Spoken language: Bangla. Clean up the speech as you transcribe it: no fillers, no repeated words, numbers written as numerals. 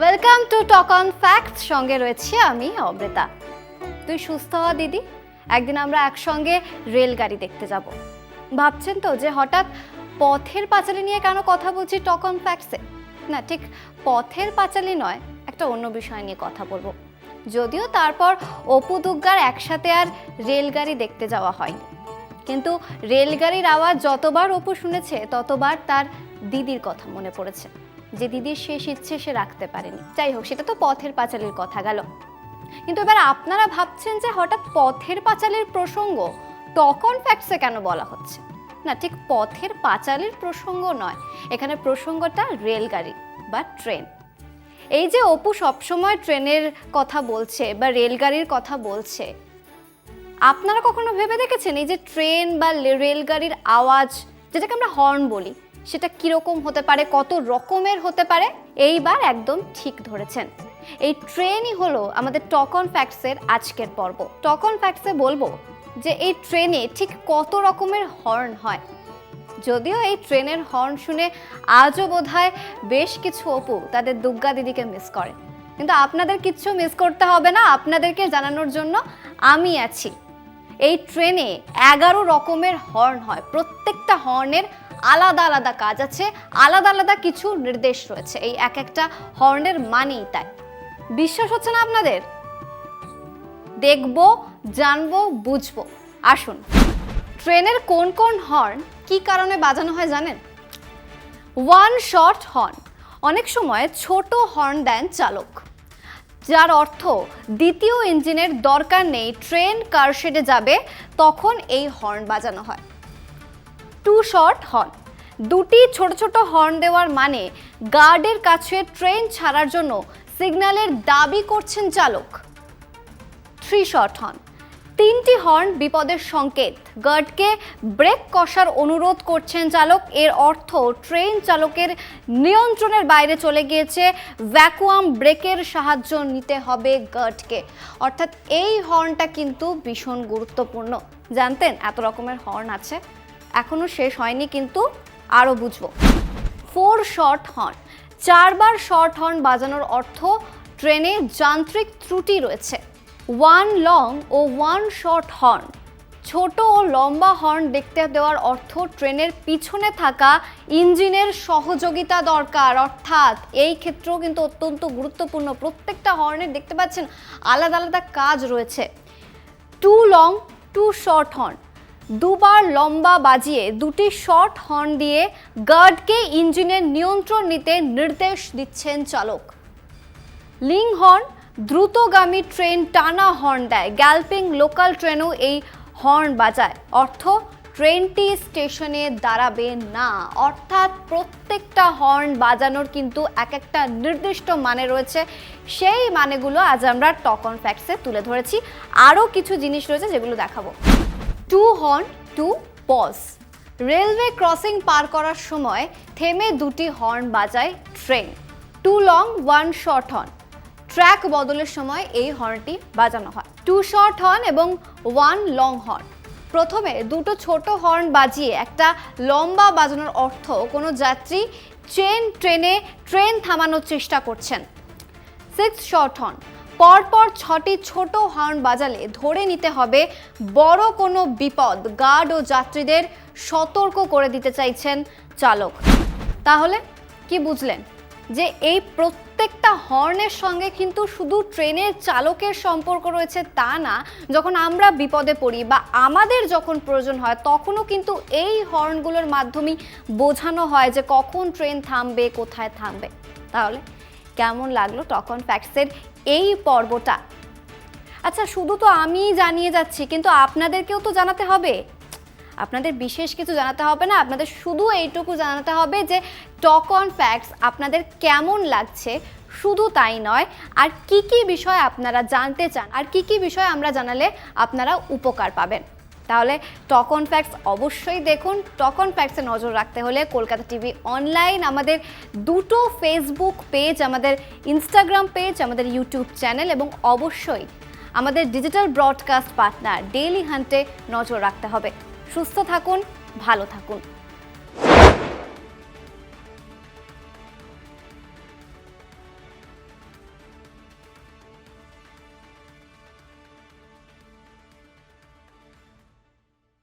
Welcome to talk on facts. সঙ্গে রয়েছে আমি অমৃতা। তুই সুস্থ হ দিদি, একদিন আমরা একসঙ্গে রেলগাড়ি দেখতে যাব। ভাবছেন তো যে হঠাৎ পথের পাঁচালী নিয়ে কেন কথা বলছি টক অন ফ্যাক্টসে? না, ঠিক পথের পাঁচালী নয়, একটা অন্য বিষয় নিয়ে কথা বলবো। যদিও তারপর অপু দুগ্গার একসাথে আর রেলগাড়ি দেখতে যাওয়া হয়নি, কিন্তু রেলগাড়ির আওয়াজ যতবার অপু শুনেছে ততবার তার দিদির কথা মনে পড়েছে, যে দিদির শেষ ইচ্ছে সে রাখতে পারেনি। যাই হোক, সেটা তো পথের পাঁচালীর কথা গেল। কিন্তু এবার আপনারা ভাবছেন যে হঠাৎ পথের পাঁচালীর প্রসঙ্গ টক অন ফ্যাক্টসে কেন বলা হচ্ছে? না, ঠিক পথের পাঁচালীর প্রসঙ্গ নয়, এখানে প্রসঙ্গটা রেলগাড়ি বা ট্রেন। এই যে অপু সবসময় ট্রেনের কথা বলছে বা রেলগাড়ির কথা বলছে, আপনারা কখনো ভেবে দেখেছেন এই যে ট্রেন বা রেলগাড়ির আওয়াজ, যেটাকে আমরা হর্ন বলি, সেটা কিরকম হতে পারে, কত রকমের হতে পারে? এইবার একদম ঠিক ধরেছেন, এই ট্রেনই হলো আমাদের টক অন ফ্যাক্টসের আজকের পর্ব। টক অন ফ্যাক্টসে বলবো যে এই ট্রেনে ঠিক কত রকমের হর্ন হয়। যদিও এই ট্রেনের হর্ন শুনে আজও বোধহয় বেশ কিছু অপু তাদের দুগ্গা দিদিকে মিস করে, কিন্তু আপনাদের কিচ্ছু মিস করতে হবে না, আপনাদেরকে জানানোর জন্য আমি আছি। এই ট্রেনে 11 রকমের হর্ন হয়, প্রত্যেকটা হর্নের আলাদা আলাদা কাজ আছে, আলাদা আলাদা কিছু নির্দেশ রয়েছে। এই এক একটা হর্নের মানেই তাই। বিশ্বাস হচ্ছে না আপনাদের? দেখবো, জানবো, বুঝবো। আসুন, ট্রেনের কোন কোন হর্ন কি কারণে বাজানো হয় জানেন? ওয়ান শট হর্ন, অনেক সময় ছোট হর্ন দেন চালক, যার অর্থ দ্বিতীয় ইঞ্জিনের দরকার নেই, ট্রেন কারশেডে যাবে, তখন এই হর্ন বাজানো হয়। টু শট হর্ন, দুটি ছোট ছোট হর্ন দেওয়ার মানে গার্ডের কাছে ট্রেন ছাড়ার জন্য সিগন্যালের দাবি করছেন চালক। থ্রি শট হর্ন, তিনটি হর্ন বিপদের সংকেত, গার্ডকে ব্রেক কষার অনুরোধ করছেন চালক, এর অর্থ ট্রেন চালকের নিয়ন্ত্রণের বাইরে চলে গিয়েছে, ভ্যাকুয়াম ব্রেকের সাহায্য নিতে হবে গার্ডকে। অর্থাৎ এই হর্নটা কিন্তু ভীষণ গুরুত্বপূর্ণ। জানতেন এত রকমের হর্ন আছে? এখনো শেষ হয়নি, কিন্তু আরও বুঝবো। ফোর শর্ট হর্ন, চারবার শর্ট হর্ন বাজানোর অর্থ ট্রেনে যান্ত্রিক ত্রুটি রয়েছে। ওয়ান লং ও ওয়ান শর্ট হর্ন, ছোট ও লম্বা হর্ন দেখতে দেওয়ার অর্থ ট্রেনের পিছনে থাকা ইঞ্জিনের সহযোগিতা দরকার, অর্থাৎ এই ক্ষেত্রেও কিন্তু অত্যন্ত গুরুত্বপূর্ণ। প্রত্যেকটা হর্নের দেখতে পাচ্ছেন আলাদা আলাদা কাজ রয়েছে। Two long two short horn, দুবার লম্বা বাজিয়ে দুটি শর্ট হর্ন দিয়ে গার্ডকে ইঞ্জিনের নিয়ন্ত্রণ নিতে নির্দেশ দিচ্ছেন চালক। লিং হর্ন, দ্রুতগামী ট্রেন টানা হর্ন দেয়, গ্যালপিং লোকাল ট্রেনও এই হর্ন বাজায়, অর্থ ট্রেনটি স্টেশনে দাঁড়াবে না। অর্থাৎ প্রত্যেকটা হর্ন বাজানোর কিন্তু এক একটা নির্দিষ্ট মানে রয়েছে, সেই মানেগুলো আজ আমরা টক অন ফ্যাক্টসে তুলে ধরেছি। আরও কিছু জিনিস রয়েছে যেগুলো দেখাবো। Two horn two pause, railway crossing পার করার সময় থেমে দুটি হর্ন বাজায় ট্রেন। Two long one short horn, track বদলের সময় এই হর্নটি বাজানো হয়। টু শর্ট হর্ন এবং ওয়ান লং হর্ন, প্রথমে দুটো ছোট হর্ন বাজিয়ে একটা লম্বা বাজানোর অর্থ কোনো যাত্রী ট্রেনে ট্রেন থামানোর চেষ্টা করছেন। সিক্স শর্ট হর্ন, পরপর 6টি ছোট হর্ন বাজালে ধরে নিতে হবে বড় কোনো বিপদ, গার্ড ও যাত্রীদের সতর্ক করে দিতে চাইছেন চালক। তাহলে কি বুঝলেন যে এই প্রত্যেকটা হর্নের সঙ্গে কিন্তু শুধু ট্রেনের চালকের সম্পর্ক রয়েছে তা না, যখন আমরা বিপদে পড়ি বা আমাদের যখন প্রয়োজন হয় তখনও কিন্তু এই হর্নগুলোর মাধ্যমেই বোঝানো হয় যে কখন ট্রেন থামবে, কোথায় থামবে। তাহলে কেমন লাগলো টক অন ফ্যাক্টসের এই পর্বটা? আচ্ছা, শুধু তো আমি জানিয়ে যাচ্ছি, কিন্তু আপনাদেরকেও তো জানাতে হবে। আপনাদের বিশেষ কিছু জানাতে হবে না, আপনাদের শুধু এইটুকু জানাতে হবে যে টক অন ফ্যাক্টস আপনাদের কেমন লাগছে, শুধু তাই নয়, আর কি কি বিষয় আপনারা জানতে চান, আর কি কি বিষয় আমরা জানালে আপনারা উপকার পাবেন। তাহলে টক অন ফ্যাক্টস অবশ্যই দেখুন। টক অন ফ্যাক্টসে নজর রাখতে হলে কলকাতা টিভি অনলাইন, আমাদের দুটো ফেসবুক পেজ, আমাদের ইনস্টাগ্রাম পেজ, আমাদের ইউটিউব চ্যানেল এবং অবশ্যই আমাদের ডিজিটাল ব্রডকাস্ট পার্টনার ডেইলি হান্টে নজর রাখতে হবে। সুস্থ থাকুন, ভালো থাকুন।